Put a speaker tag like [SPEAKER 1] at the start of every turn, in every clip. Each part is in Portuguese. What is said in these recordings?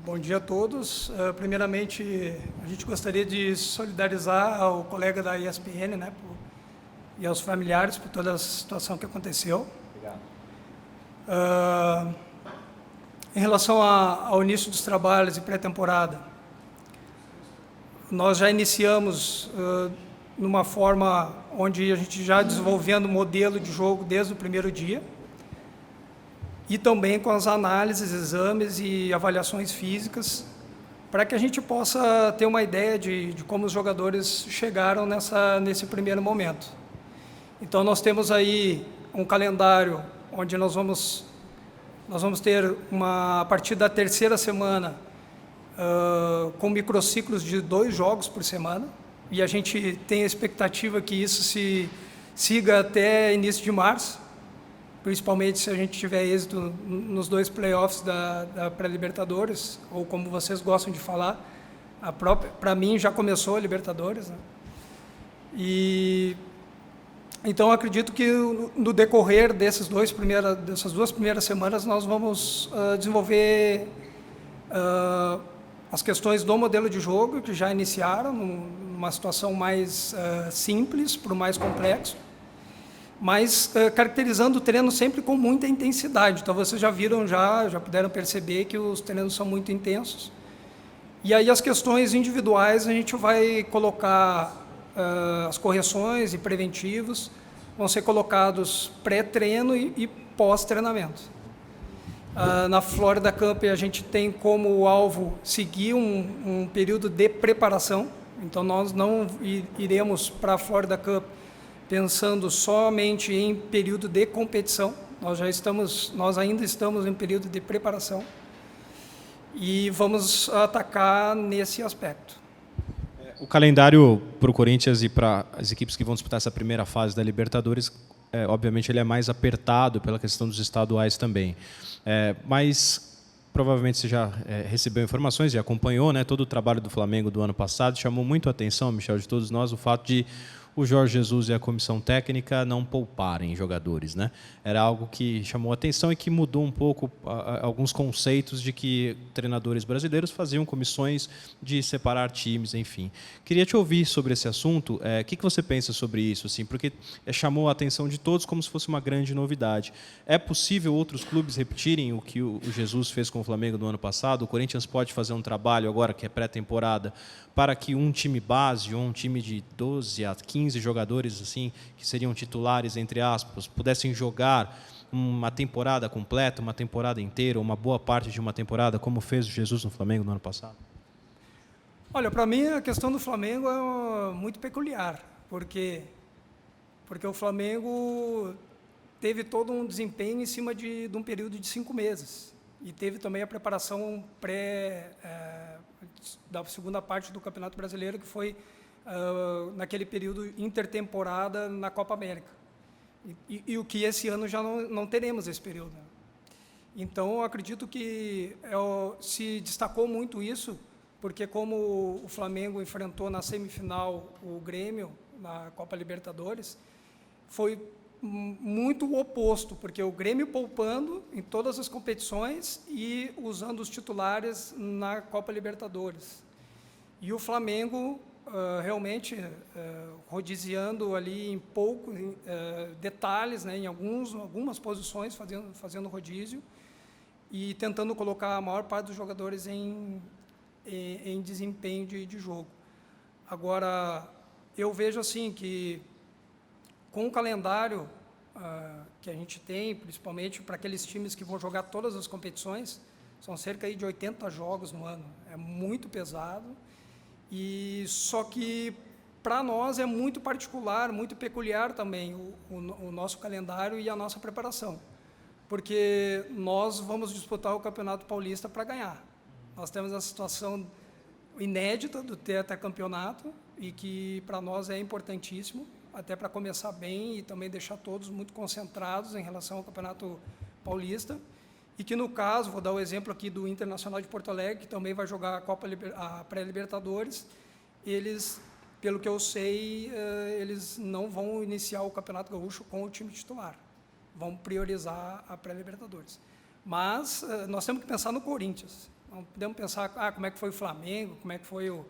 [SPEAKER 1] Bom dia a todos. Primeiramente, a gente gostaria de solidarizar ao colega da ESPN, né, e aos familiares por toda a situação que aconteceu. Obrigado. Em relação ao início dos trabalhos e pré-temporada, nós já iniciamos numa forma onde a gente já desenvolvendo o modelo de jogo desde o primeiro dia, e também com as análises, exames e avaliações físicas, para que a gente possa ter uma ideia de como os jogadores chegaram nesse primeiro momento. Então, nós temos aí um calendário onde nós vamos ter, a partir da terceira semana, com microciclos de 2 jogos por semana, e a gente tem a expectativa que isso se siga até início de março, principalmente se a gente tiver êxito nos 2 playoffs da pré-Libertadores, ou como vocês gostam de falar, para mim já começou a Libertadores, né? E então acredito que no decorrer dessas 2 primeiras semanas nós vamos desenvolver as questões do modelo de jogo, que já iniciaram numa situação mais simples para o mais complexo, mas caracterizando o treino sempre com muita intensidade. Então, vocês já viram, já puderam perceber que os treinos são muito intensos. E aí as questões individuais a gente vai colocar, as correções e preventivos vão ser colocados pré-treino e pós-treinamento. Na Florida Cup a gente tem como alvo seguir um período de preparação, então nós não iremos para a Florida Cup pensando somente em período de competição. Nós ainda estamos em período de preparação e vamos atacar nesse aspecto.
[SPEAKER 2] O calendário para o Corinthians e para as equipes que vão disputar essa primeira fase da Libertadores, obviamente ele é mais apertado pela questão dos estaduais também. Mas provavelmente você já recebeu informações e acompanhou, né, todo o trabalho do Flamengo do ano passado. Chamou muito a atenção, Michel, de todos nós, o fato de o Jorge Jesus e a comissão técnica não pouparem jogadores, né? Era algo que chamou a atenção e que mudou um pouco alguns conceitos de que treinadores brasileiros faziam comissões de separar times, enfim. Queria te ouvir sobre esse assunto. O que você pensa sobre isso? Assim, porque chamou a atenção de todos como se fosse uma grande novidade. É possível outros clubes repetirem o que o Jesus fez com o Flamengo no ano passado? O Corinthians pode fazer um trabalho agora, que é pré-temporada, para que um time base ou um time de 12 a 15 jogadores assim, que seriam titulares, entre aspas, pudessem jogar uma temporada completa, uma temporada inteira, uma boa parte de uma temporada, como fez o Jesus no Flamengo no ano passado?
[SPEAKER 1] Olha, para mim a questão do Flamengo é muito peculiar, porque o Flamengo teve todo um desempenho em cima de um período de 5 meses, e teve também a preparação da segunda parte do Campeonato Brasileiro, que foi naquele período intertemporada na Copa América. E o que esse ano já não teremos esse período. Então, eu acredito que se destacou muito isso, porque como o Flamengo enfrentou na semifinal o Grêmio, na Copa Libertadores, foi muito o oposto, porque o Grêmio poupando em todas as competições e usando os titulares na Copa Libertadores. E o Flamengo realmente rodiziando ali em poucos detalhes, né, em algumas posições, fazendo rodízio e tentando colocar a maior parte dos jogadores em desempenho de jogo. Agora, eu vejo assim que com o calendário que a gente tem, principalmente para aqueles times que vão jogar todas as competições, são cerca aí de 80 jogos no ano. É muito pesado, e só que para nós é muito particular, muito peculiar também o nosso calendário e a nossa preparação, porque nós vamos disputar o Campeonato Paulista para ganhar. Nós temos a situação inédita do tetracampeonato, e que para nós é importantíssimo, até para começar bem e também deixar todos muito concentrados em relação ao Campeonato Paulista, e que no caso, vou dar o exemplo aqui do Internacional de Porto Alegre, que também vai jogar a pré-Libertadores, eles, pelo que eu sei, eles não vão iniciar o Campeonato Gaúcho com o time titular, vão priorizar a pré-Libertadores. Mas nós temos que pensar no Corinthians. Não podemos pensar, como é que foi o Flamengo, como é que foi o...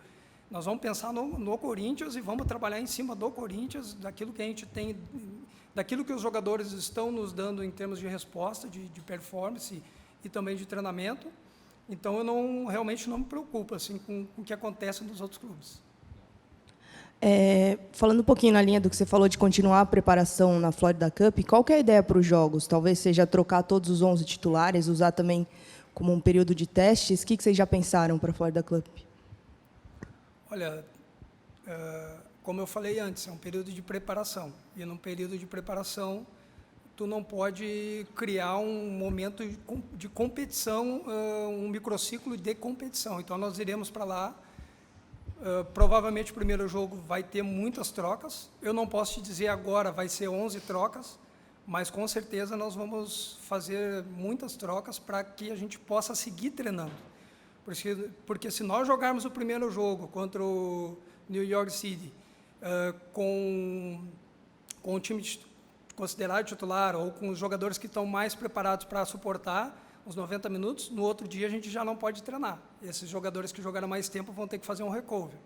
[SPEAKER 1] Nós vamos pensar no Corinthians e vamos trabalhar em cima do Corinthians, daquilo que a gente tem, daquilo que os jogadores estão nos dando em termos de resposta, de performance e também de treinamento. Então, eu realmente não me preocupo assim, com o que acontece nos outros clubes.
[SPEAKER 3] Falando um pouquinho na linha do que você falou de continuar a preparação na Florida Cup, qual que é a ideia para os jogos? Talvez seja trocar todos os 11 titulares, usar também como um período de testes? O que vocês já pensaram para a Florida Cup?
[SPEAKER 1] Olha, como eu falei antes, é um período de preparação. E num período de preparação, tu não pode criar um momento de competição, um microciclo de competição. Então, nós iremos para lá. Provavelmente o primeiro jogo vai ter muitas trocas. Eu não posso te dizer agora vai ser 11 trocas, mas com certeza nós vamos fazer muitas trocas para que a gente possa seguir treinando. Porque se nós jogarmos o primeiro jogo contra o New York City com o time considerado titular ou com os jogadores que estão mais preparados para suportar os 90 minutos, no outro dia a gente já não pode treinar. Esses jogadores que jogaram mais tempo vão ter que fazer um recovery.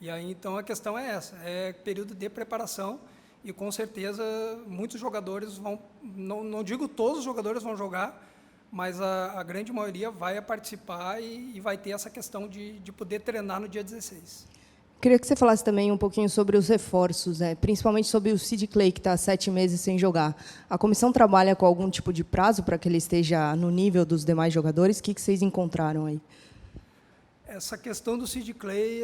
[SPEAKER 1] E aí, então, a questão é essa, é período de preparação e, com certeza, muitos jogadores vão, não digo todos os jogadores vão jogar, mas a grande maioria vai participar e vai ter essa questão de poder treinar no dia 16.
[SPEAKER 3] Queria que você falasse também um pouquinho sobre os reforços, principalmente sobre o Sid Clay, que está há 7 meses sem jogar. A comissão trabalha com algum tipo de prazo para que ele esteja no nível dos demais jogadores? O que vocês encontraram aí?
[SPEAKER 1] Essa questão do Sid Clay,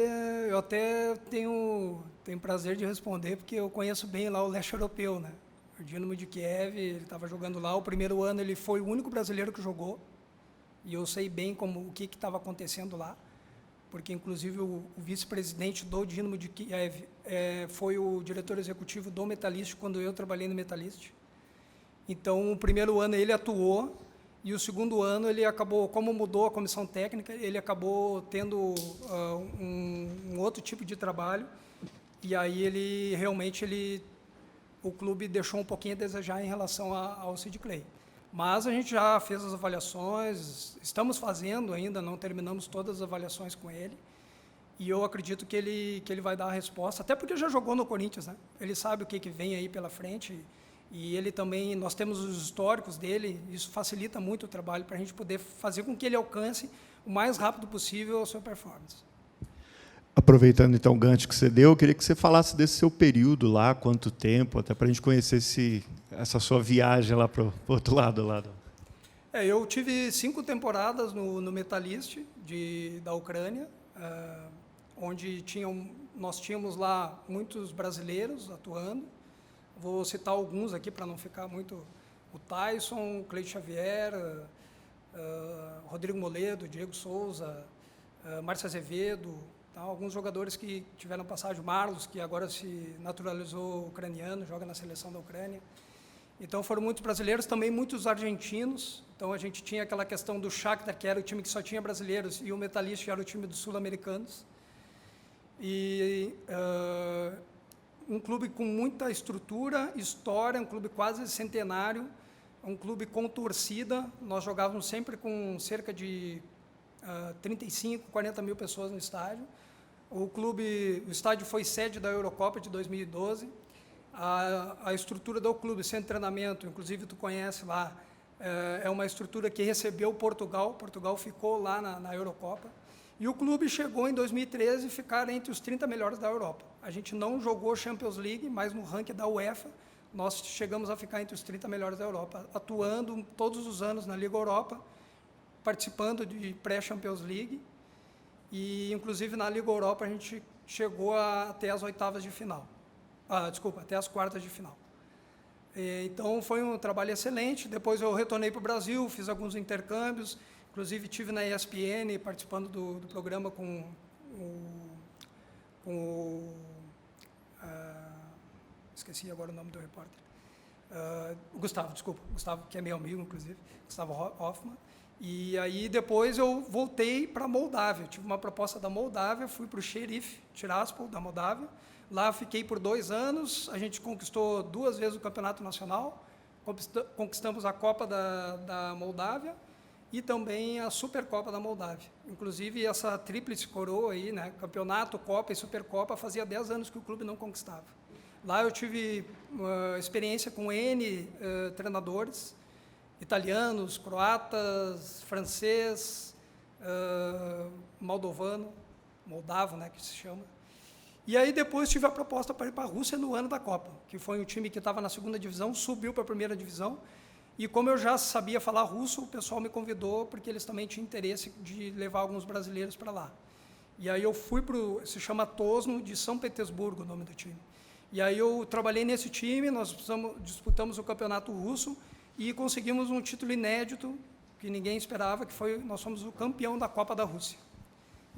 [SPEAKER 1] eu até tenho prazer de responder, porque eu conheço bem lá o leste europeu, né? O Dinamo de Kiev, ele estava jogando lá. O primeiro ano ele foi o único brasileiro que jogou, e eu sei bem o que estava acontecendo lá, porque, inclusive, o vice-presidente do Dinamo de Kiev foi o diretor executivo do Metalist, quando eu trabalhei no Metalist. Então, o primeiro ano ele atuou, e o segundo ano ele acabou, como mudou a comissão técnica, ele acabou tendo um outro tipo de trabalho, e aí ele realmente o clube deixou um pouquinho a desejar em relação ao Sid Clay. Mas a gente já fez as avaliações, estamos fazendo ainda, não terminamos todas as avaliações com ele, e eu acredito que ele vai dar a resposta, até porque já jogou no Corinthians, né? Ele sabe o que vem aí pela frente, e ele também, nós temos os históricos dele, isso facilita muito o trabalho para a gente poder fazer com que ele alcance o mais rápido possível a sua performance.
[SPEAKER 4] Aproveitando, então, o gancho que você deu, eu queria que você falasse desse seu período lá, quanto tempo, até para a gente conhecer essa sua viagem lá para o outro lado.
[SPEAKER 1] Eu tive 5 temporadas no Metalist da Ucrânia, onde nós tínhamos lá muitos brasileiros atuando. Vou citar alguns aqui para não ficar muito... O Tyson, o Cleide Xavier, Rodrigo Moledo, Diego Souza, Márcio Azevedo, alguns jogadores que tiveram passagem, o Marlos, que agora se naturalizou ucraniano, joga na seleção da Ucrânia. Então, foram muitos brasileiros, também muitos argentinos. Então, a gente tinha aquela questão do Shakhtar, que era o time que só tinha brasileiros, e o Metalist, que era o time dos sul-americanos. E um clube com muita estrutura, história, um clube quase centenário, um clube com torcida. Nós jogávamos sempre com cerca de 35, 40 mil pessoas no estádio. O estádio foi sede da Eurocopa de 2012. A estrutura do clube, sem treinamento, inclusive tu conhece lá, é uma estrutura que recebeu Portugal. Portugal ficou lá na Eurocopa. E o clube chegou em 2013 a ficar entre os 30 melhores da Europa. A gente não jogou Champions League, mas no ranking da UEFA nós chegamos a ficar entre os 30 melhores da Europa, atuando todos os anos na Liga Europa, participando de pré-Champions League, e inclusive na Liga Europa a gente chegou até as oitavas de final. Até as quartas de final. Então foi um trabalho excelente. Depois eu retornei para o Brasil, fiz alguns intercâmbios, inclusive estive na ESPN participando do programa com esqueci agora o nome do repórter. Gustavo, que é meu amigo, inclusive, Gustavo Hoffmann. E aí depois eu voltei para a Moldávia. Eu tive uma proposta da Moldávia, fui para o Sheriff Tiraspol, da Moldávia. Lá fiquei por 2 anos, a gente conquistou 2 vezes o Campeonato Nacional, conquistamos a Copa da Moldávia, e também a Supercopa da Moldávia. Inclusive, essa tríplice coroa aí, né, campeonato, Copa e Supercopa, fazia 10 anos que o clube não conquistava. Lá eu tive uma experiência com N treinadores, italianos, croatas, francês, moldavo, né, que se chama. E aí depois tive a proposta para ir para a Rússia no ano da Copa, que foi um time que estava na 2ª divisão, subiu para a 1ª divisão, e como eu já sabia falar russo, o pessoal me convidou, porque eles também tinham interesse de levar alguns brasileiros para lá. E aí eu fui para se chama Tosno, de São Petersburgo, o nome do time. E aí eu trabalhei nesse time, nós disputamos o campeonato russo, e conseguimos um título inédito, que ninguém esperava, que foi, nós fomos o campeão da Copa da Rússia,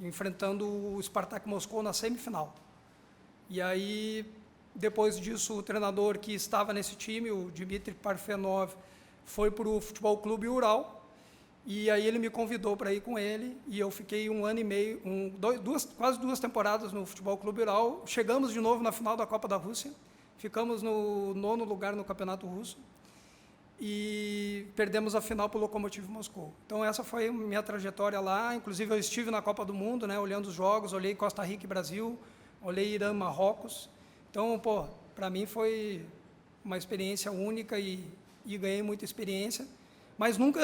[SPEAKER 1] enfrentando o Spartak Moscou na semifinal. E aí, depois disso, o treinador que estava nesse time, o Dmitry Parfenov, foi para o Futebol Clube Ural, e aí ele me convidou para ir com ele, e eu fiquei 1 ano e meio, quase 2 temporadas no Futebol Clube Ural. Chegamos de novo na final da Copa da Rússia, ficamos no 9º lugar no Campeonato Russo, e perdemos a final para o Lokomotiv Moscou. Então, essa foi a minha trajetória lá. Inclusive, eu estive na Copa do Mundo, né, olhando os jogos, olhei Costa Rica e Brasil, olhei Irã, Marrocos. Então, para mim foi uma experiência única e ganhei muita experiência, mas nunca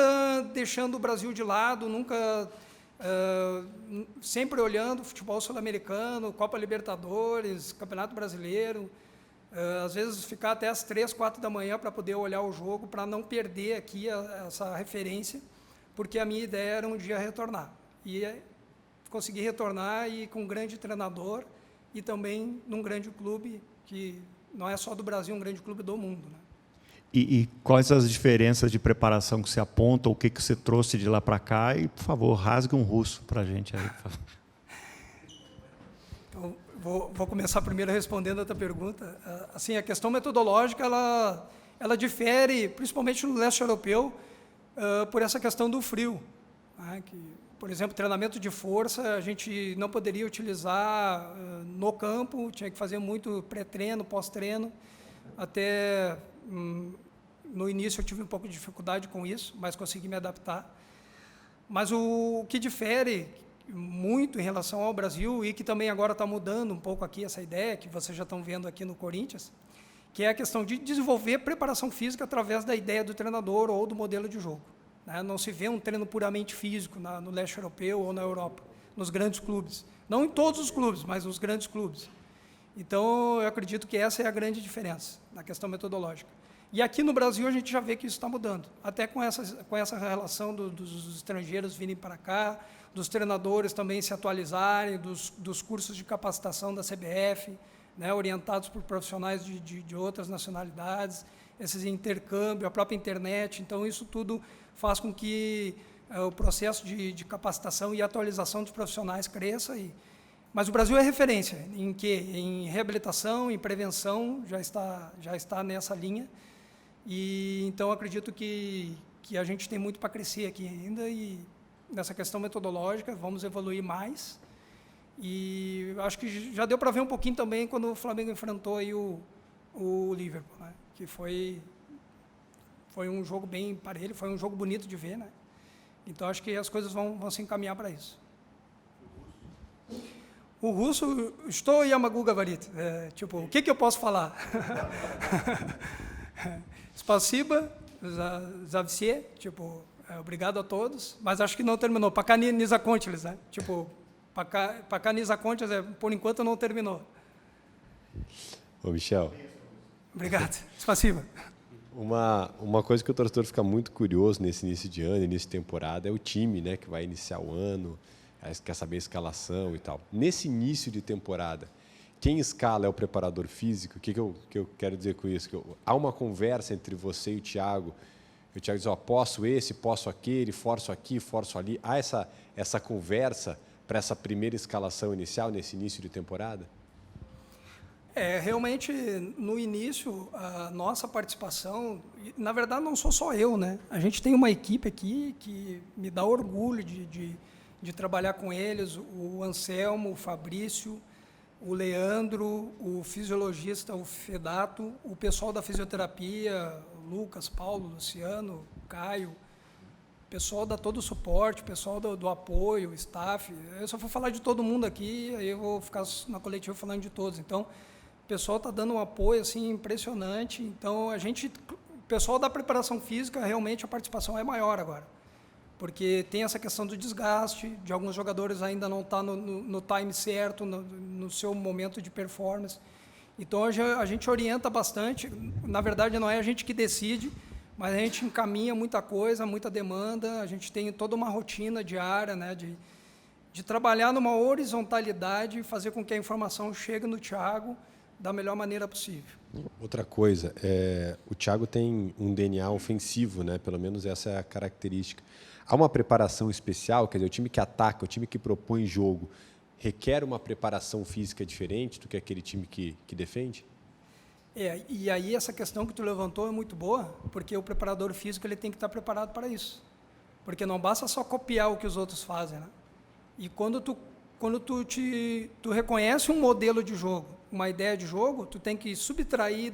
[SPEAKER 1] deixando o Brasil de lado, nunca sempre olhando futebol sul-americano, Copa Libertadores, Campeonato Brasileiro, às vezes ficar até às 3, 4 da manhã para poder olhar o jogo, para não perder aqui essa referência, porque a minha ideia era um dia retornar. E consegui retornar e com um grande treinador e também num grande clube, que não é só do Brasil, um grande clube do mundo, né?
[SPEAKER 4] E quais as diferenças de preparação que você aponta, o que você trouxe de lá para cá? E, por favor, rasgue um russo para a gente aí.
[SPEAKER 1] Então, vou começar primeiro respondendo a tua pergunta. Assim, a questão metodológica, ela difere, principalmente no leste europeu, por essa questão do frio, né? Que, por exemplo, treinamento de força, a gente não poderia utilizar no campo, tinha que fazer muito pré-treino, pós-treino, até no início eu tive um pouco de dificuldade com isso, mas consegui me adaptar. Mas o que difere muito em relação ao Brasil, e que também agora está mudando um pouco aqui essa ideia, que vocês já estão vendo aqui no Corinthians, que é a questão de desenvolver preparação física através da ideia do treinador ou do modelo de jogo, né? Não se vê um treino puramente físico no leste europeu ou na Europa, nos grandes clubes. Não em todos os clubes, mas nos grandes clubes. Então, eu acredito que essa é a grande diferença na questão metodológica. E aqui no Brasil a gente já vê que isso está mudando, até com essa relação dos estrangeiros virem para cá, dos treinadores também se atualizarem, dos cursos de capacitação da CBF, né, orientados por profissionais de outras nacionalidades, esses intercâmbios, a própria internet. Então, isso tudo faz com que o processo de capacitação e atualização dos profissionais cresça. Mas o Brasil é referência em quê? Em reabilitação, em prevenção, já está nessa linha. E então acredito que a gente tem muito para crescer aqui ainda, e nessa questão metodológica vamos evoluir mais. E acho que já deu para ver um pouquinho também quando o Flamengo enfrentou aí o Liverpool, né? Que foi um jogo bem parelho, foi um jogo bonito de ver, né? Então acho que as coisas vão se encaminhar para isso. O russo, estou Yamagu Gavarit. Tipo, o que eu posso falar? Spasiba, za все, tipo, obrigado a todos, mas acho que não terminou. Пока не закончились, né? Tipo, пока не закончились, por enquanto não terminou.
[SPEAKER 5] Ô, Michel.
[SPEAKER 1] Obrigado. Spasiba.
[SPEAKER 5] Uma coisa que o torcedor fica muito curioso nesse início de ano, início de temporada, é o time, né, que vai iniciar o ano, quer saber a escalação e tal. Nesse início de temporada, quem escala é o preparador físico? O que eu quero dizer com isso? Há uma conversa entre você e o Thiago. O Thiago diz, posso esse, posso aquele, forço aqui, forço ali. Há essa conversa para essa primeira escalação inicial, nesse início de temporada?
[SPEAKER 1] Realmente, no início, a nossa participação, na verdade, não sou só eu, né? A gente tem uma equipe aqui que me dá orgulho de trabalhar com eles, o Anselmo, o Fabrício, o Leandro, o fisiologista, o Fedato, o pessoal da fisioterapia, o Lucas, Paulo, Luciano, Caio, pessoal dá todo o suporte, o pessoal do apoio, o staff. Eu só vou falar de todo mundo aqui, aí eu vou ficar na coletiva falando de todos. Então, o pessoal está dando um apoio assim, impressionante. Então, o pessoal da preparação física, realmente a participação é maior agora. Porque tem essa questão do desgaste, de alguns jogadores ainda não estar no time certo, no seu momento de performance. Então, a gente orienta bastante. Na verdade, não é a gente que decide, mas a gente encaminha muita coisa, muita demanda. A gente tem toda uma rotina diária, né, de trabalhar numa horizontalidade e fazer com que a informação chegue no Thiago da melhor maneira possível.
[SPEAKER 5] Outra coisa, o Thiago tem um DNA ofensivo, né? Pelo menos essa é a característica. Há uma preparação especial, quer dizer, o time que ataca, o time que propõe jogo, requer uma preparação física diferente do que aquele time que defende?
[SPEAKER 1] E aí essa questão que tu levantou é muito boa, porque o preparador físico ele tem que estar preparado para isso. Porque não basta só copiar o que os outros fazem, né? E quando tu reconhece um modelo de jogo, uma ideia de jogo, tu tem que subtrair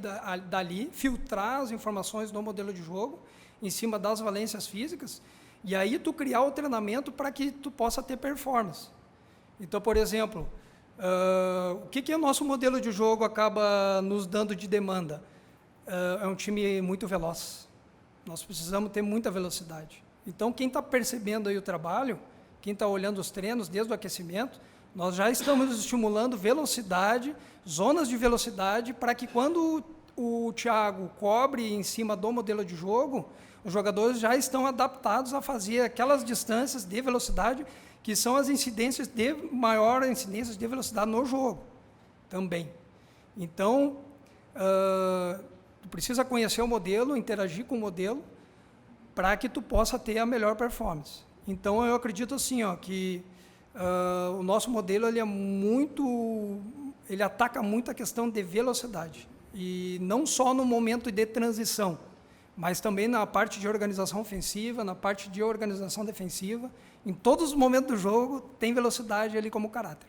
[SPEAKER 1] dali, filtrar as informações do modelo de jogo, em cima das valências físicas, e aí tu criar o treinamento para que tu possa ter performance. Então, por exemplo, o que o nosso modelo de jogo acaba nos dando de demanda? É um time muito veloz. Nós precisamos ter muita velocidade. Então, quem está percebendo aí o trabalho, quem está olhando os treinos desde o aquecimento, nós já estamos estimulando velocidade, zonas de velocidade, para que quando o Thiago cobre em cima do modelo de jogo, os jogadores já estão adaptados a fazer aquelas distâncias de velocidade que são as incidências maior incidências de velocidade no jogo também. Então, tu precisa conhecer o modelo, interagir com o modelo, para que tu possa ter a melhor performance. Então, eu acredito assim, que o nosso modelo ele ataca muito a questão de velocidade. E não só no momento de transição, mas também na parte de organização ofensiva, na parte de organização defensiva. Em todos os momentos do jogo, tem velocidade ali como caráter.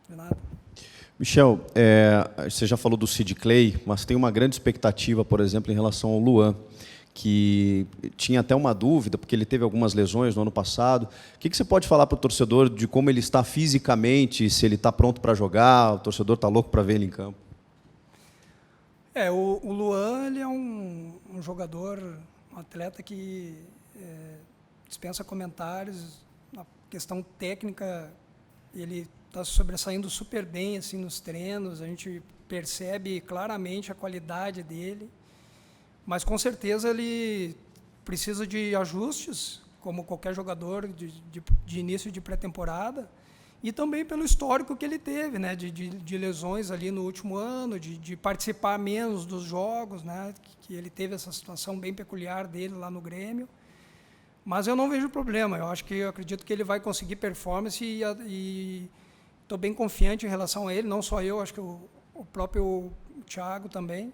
[SPEAKER 1] De nada.
[SPEAKER 6] Michel, você já falou do Sid Clay, mas tem uma grande expectativa, por exemplo, em relação ao Luan, que tinha até uma dúvida, porque ele teve algumas lesões no ano passado. O que você pode falar para o torcedor de como ele está fisicamente, se ele está pronto para jogar, o torcedor está louco para ver ele em campo?
[SPEAKER 1] O Luan ele é um jogador, um atleta que dispensa comentários. Na questão técnica, ele está sobressaindo super bem assim, nos treinos, a gente percebe claramente a qualidade dele, mas com certeza ele precisa de ajustes, como qualquer jogador de início de pré-temporada, e também pelo histórico que ele teve, né, de lesões ali no último ano, de participar menos dos jogos, né, que ele teve essa situação bem peculiar dele lá no Grêmio. Mas eu não vejo problema, eu acredito que ele vai conseguir performance e estou bem confiante em relação a ele, não só eu, acho que o próprio Thiago também.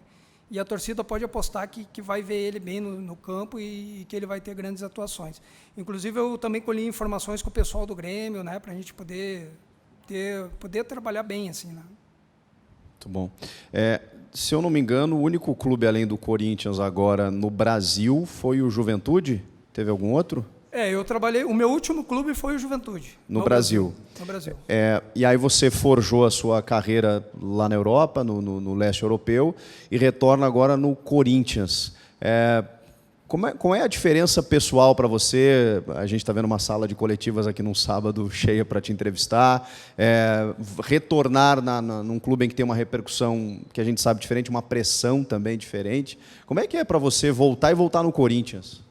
[SPEAKER 1] E a torcida pode apostar que vai ver ele bem no campo e que ele vai ter grandes atuações. Inclusive, eu também colhi informações com o pessoal do Grêmio, né, para a gente poder trabalhar bem. Assim, né?
[SPEAKER 6] Muito bom. Se eu não me engano, o único clube além do Corinthians agora no Brasil foi o Juventude? Teve algum outro?
[SPEAKER 1] Eu trabalhei... O meu último clube foi o Juventude.
[SPEAKER 6] No Brasil?
[SPEAKER 1] No Brasil.
[SPEAKER 6] E aí você forjou a sua carreira lá na Europa, no leste europeu, e retorna agora no Corinthians. Qual é a diferença pessoal para você? A gente está vendo uma sala de coletivas aqui num sábado cheia para te entrevistar. Retornar num clube em que tem uma repercussão que a gente sabe diferente, uma pressão também diferente. Como é que é para você voltar no Corinthians?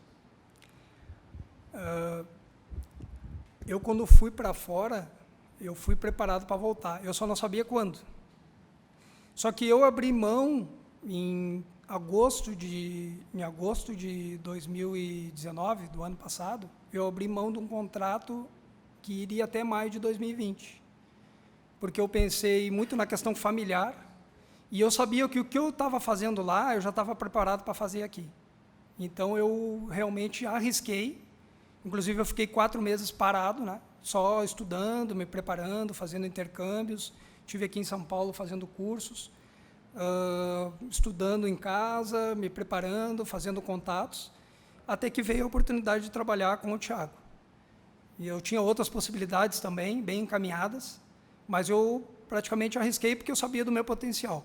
[SPEAKER 1] Eu, quando fui para fora, eu fui preparado para voltar. Eu só não sabia quando. Só que eu abri mão em agosto de 2019, do ano passado, eu abri mão de um contrato que iria até maio de 2020. Porque eu pensei muito na questão familiar e eu sabia que o que eu estava fazendo lá, eu já estava preparado para fazer aqui. Então, eu realmente arrisquei. Inclusive, eu fiquei 4 meses parado, né? Só estudando, me preparando, fazendo intercâmbios. Estive aqui em São Paulo fazendo cursos, estudando em casa, me preparando, fazendo contatos, até que veio a oportunidade de trabalhar com o Thiago. E eu tinha outras possibilidades também, bem encaminhadas, mas eu praticamente arrisquei porque eu sabia do meu potencial.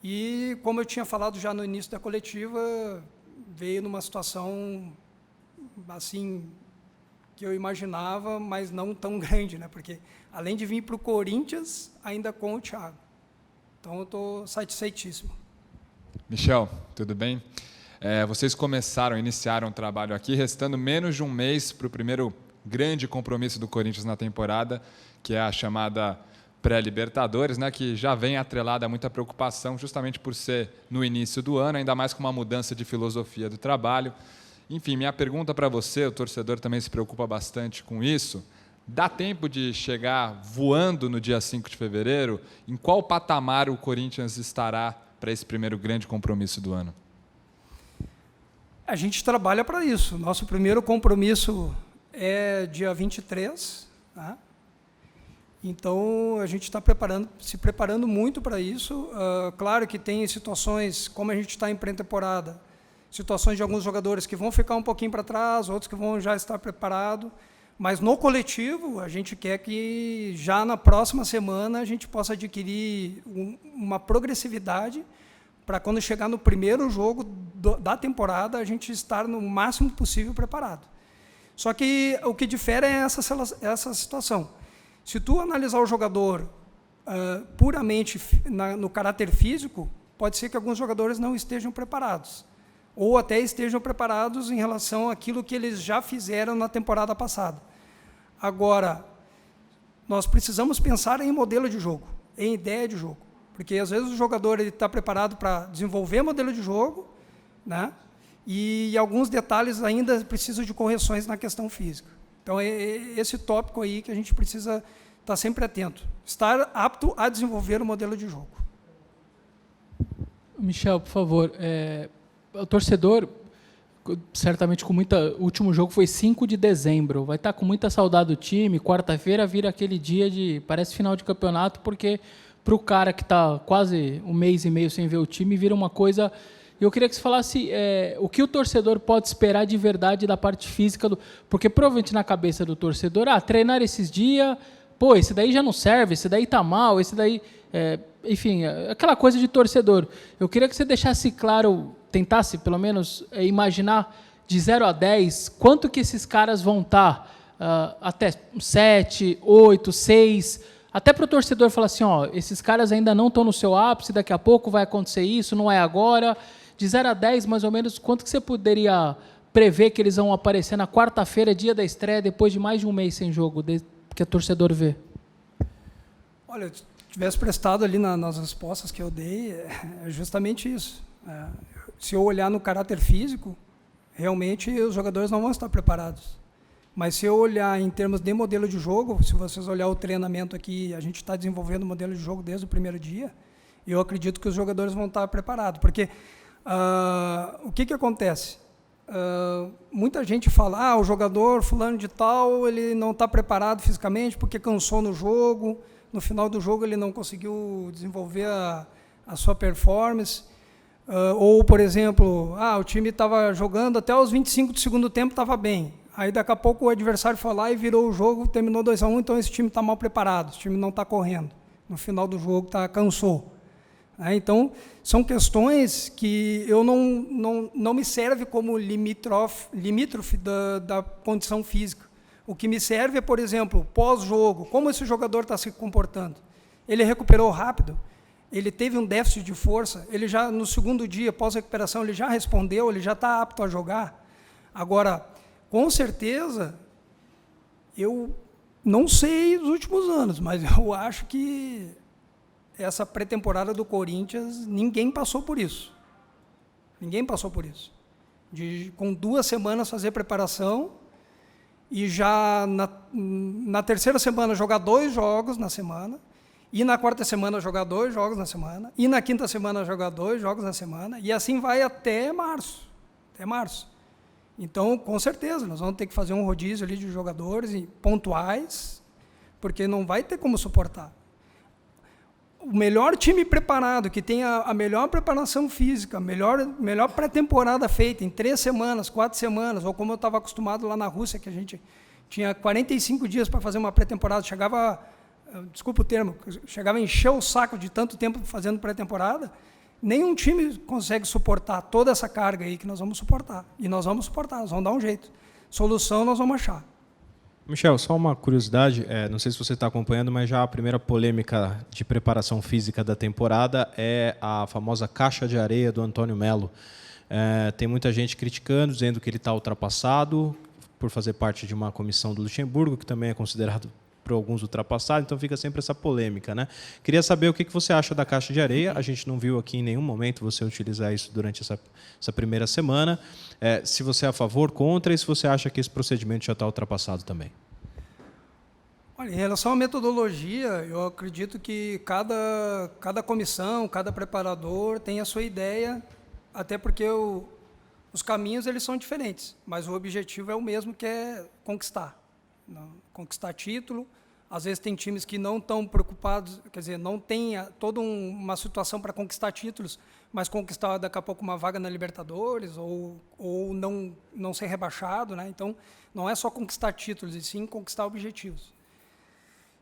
[SPEAKER 1] E, como eu tinha falado já no início da coletiva, veio numa situação assim que eu imaginava, mas não tão grande, né? Porque, além de vir para o Corinthians, ainda com o Thiago. Então, eu estou satisfeitíssimo.
[SPEAKER 7] Michel, tudo bem? Vocês iniciaram o trabalho aqui, restando menos de um mês para o primeiro grande compromisso do Corinthians na temporada, que é a chamada pré-Libertadores, né, que já vem atrelada a muita preocupação, justamente por ser no início do ano, ainda mais com uma mudança de filosofia do trabalho. Enfim, minha pergunta para você, o torcedor também se preocupa bastante com isso, dá tempo de chegar voando no dia 5 de fevereiro? Em qual patamar o Corinthians estará para esse primeiro grande compromisso do ano?
[SPEAKER 1] A gente trabalha para isso. Nosso primeiro compromisso é dia 23, né? Então, a gente está se preparando muito para isso. Claro que tem situações, como a gente está em pré-temporada, situações de alguns jogadores que vão ficar um pouquinho para trás, outros que vão já estar preparados, mas no coletivo, a gente quer que já na próxima semana a gente possa adquirir uma progressividade para quando chegar no primeiro jogo da temporada, a gente estar no máximo possível preparado. Só que o que difere é essa situação. Se tu analisar o jogador puramente no caráter físico, pode ser que alguns jogadores não estejam preparados, ou até estejam preparados em relação àquilo que eles já fizeram na temporada passada. Agora, nós precisamos pensar em modelo de jogo, em ideia de jogo, porque às vezes o jogador está preparado para desenvolver modelo de jogo, né? E alguns detalhes ainda precisam de correções na questão física. Então, é esse tópico aí que a gente precisa estar sempre atento. Estar apto a desenvolver o modelo de jogo.
[SPEAKER 8] Michel, por favor, o torcedor, certamente com muita... O último jogo foi 5 de dezembro. Vai estar com muita saudade do time. Quarta-feira vira aquele dia de... Parece final de campeonato, porque para o cara que está quase um mês e meio sem ver o time, vira uma coisa... Eu queria que você falasse o que o torcedor pode esperar de verdade da parte física, porque provavelmente na cabeça do torcedor, treinar esses dias, pô, esse daí já não serve, esse daí está mal, esse daí... enfim, aquela coisa de torcedor. Eu queria que você deixasse claro, tentasse pelo menos imaginar de 0 a 10, quanto que esses caras vão estar, até 7, 8, 6... Até para o torcedor falar assim, esses caras ainda não estão no seu ápice, daqui a pouco vai acontecer isso, não é agora. De 0 a 10, mais ou menos, quanto que você poderia prever que eles vão aparecer na quarta-feira, dia da estreia, depois de mais de um mês sem jogo, que o torcedor vê?
[SPEAKER 1] Olha, se tivesse prestado ali nas respostas que eu dei, é justamente isso. Se eu olhar no caráter físico, realmente os jogadores não vão estar preparados. Mas se eu olhar em termos de modelo de jogo, se vocês olhar o treinamento aqui, a gente está desenvolvendo o modelo de jogo desde o primeiro dia, e eu acredito que os jogadores vão estar preparados. Porque o que acontece? Muita gente fala, o jogador fulano de tal, ele não está preparado fisicamente porque cansou no jogo, no final do jogo ele não conseguiu desenvolver a sua performance. Ou, por exemplo, o time estava jogando até os 25 do segundo tempo, estava bem. Aí, daqui a pouco, o adversário foi lá e virou o jogo, terminou 2-1, então esse time está mal preparado, esse time não está correndo. No final do jogo, cansou. Então, são questões que eu não me serve como limítrofe da condição física. O que me serve é, por exemplo, pós-jogo, como esse jogador está se comportando. Ele recuperou rápido, ele teve um déficit de força, ele já, no segundo dia, pós-recuperação, ele já respondeu, ele já está apto a jogar. Agora, com certeza, eu não sei os últimos anos, mas eu acho que essa pré-temporada do Corinthians, ninguém passou por isso. Ninguém passou por isso. Com 2 semanas fazer preparação e já na terceira semana jogar 2 jogos na semana, e na quarta semana jogar 2 jogos na semana, e na quinta semana jogar 2 jogos na semana, e assim vai até março. Até março. Então, com certeza, nós vamos ter que fazer um rodízio ali de jogadores pontuais, porque não vai ter como suportar. o melhor time preparado, que tem a melhor preparação física, melhor pré-temporada feita em 3 semanas, 4 semanas, ou como eu estava acostumado lá na Rússia, que a gente tinha 45 dias para fazer uma pré-temporada, chegava, desculpa o termo, chegava a encher o saco de tanto tempo fazendo pré-temporada, nenhum time consegue suportar toda essa carga aí que nós vamos suportar. E nós vamos suportar, nós vamos dar um jeito. Solução nós vamos achar.
[SPEAKER 2] Michel, só uma curiosidade, não sei se você está acompanhando, mas já a primeira polêmica de preparação física da temporada é a famosa caixa de areia do Antônio Melo. Tem muita gente criticando, dizendo que ele está ultrapassado por fazer parte de uma comissão do Luxemburgo, que também é considerado por alguns ultrapassado, então fica sempre essa polêmica, né? Queria saber o que você acha da caixa de areia. A gente não viu aqui em nenhum momento você utilizar isso durante essa primeira semana. Se você é a favor, contra, e se você acha que esse procedimento já está ultrapassado também.
[SPEAKER 1] Olha, em relação à metodologia, eu acredito que cada comissão, cada preparador tem a sua ideia, até porque os caminhos eles são diferentes, mas o objetivo é o mesmo, que é conquistar. Conquistar título. Às vezes tem times que não estão preocupados, quer dizer, não tem toda uma situação para conquistar títulos, mas conquistar daqui a pouco uma vaga na Libertadores ou não ser rebaixado, né? Então, não é só conquistar títulos, e sim conquistar objetivos.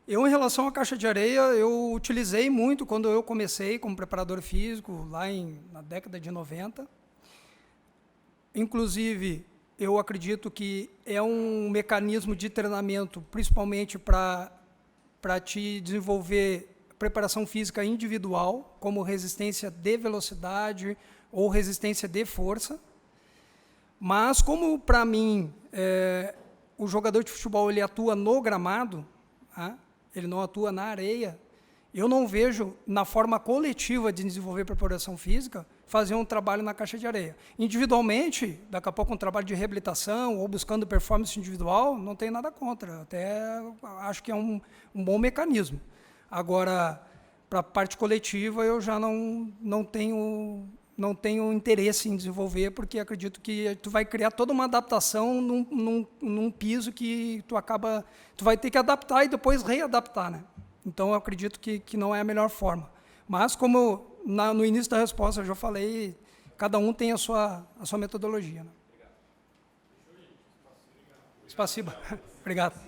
[SPEAKER 1] Eu, em relação à caixa de areia, eu utilizei muito quando eu comecei como preparador físico, lá na década de 90. Inclusive, eu acredito que é um mecanismo de treinamento, principalmente para te desenvolver preparação física individual, como resistência de velocidade ou resistência de força. Mas, como para mim, o jogador de futebol ele atua no gramado, ele não atua na areia, eu não vejo, na forma coletiva de desenvolver preparação física, fazer um trabalho na caixa de areia. Individualmente, daqui a pouco um trabalho de reabilitação ou buscando performance individual, não tem nada contra. Até acho que é um bom mecanismo. Agora, para a parte coletiva, eu já não tenho interesse em desenvolver, porque acredito que tu vai criar toda uma adaptação num piso que tu vai ter que adaptar e depois readaptar, né? Então, eu acredito que não é a melhor forma. Mas, como no início da resposta eu já falei, cada um tem a sua metodologia. Né? Spasiba. Obrigado.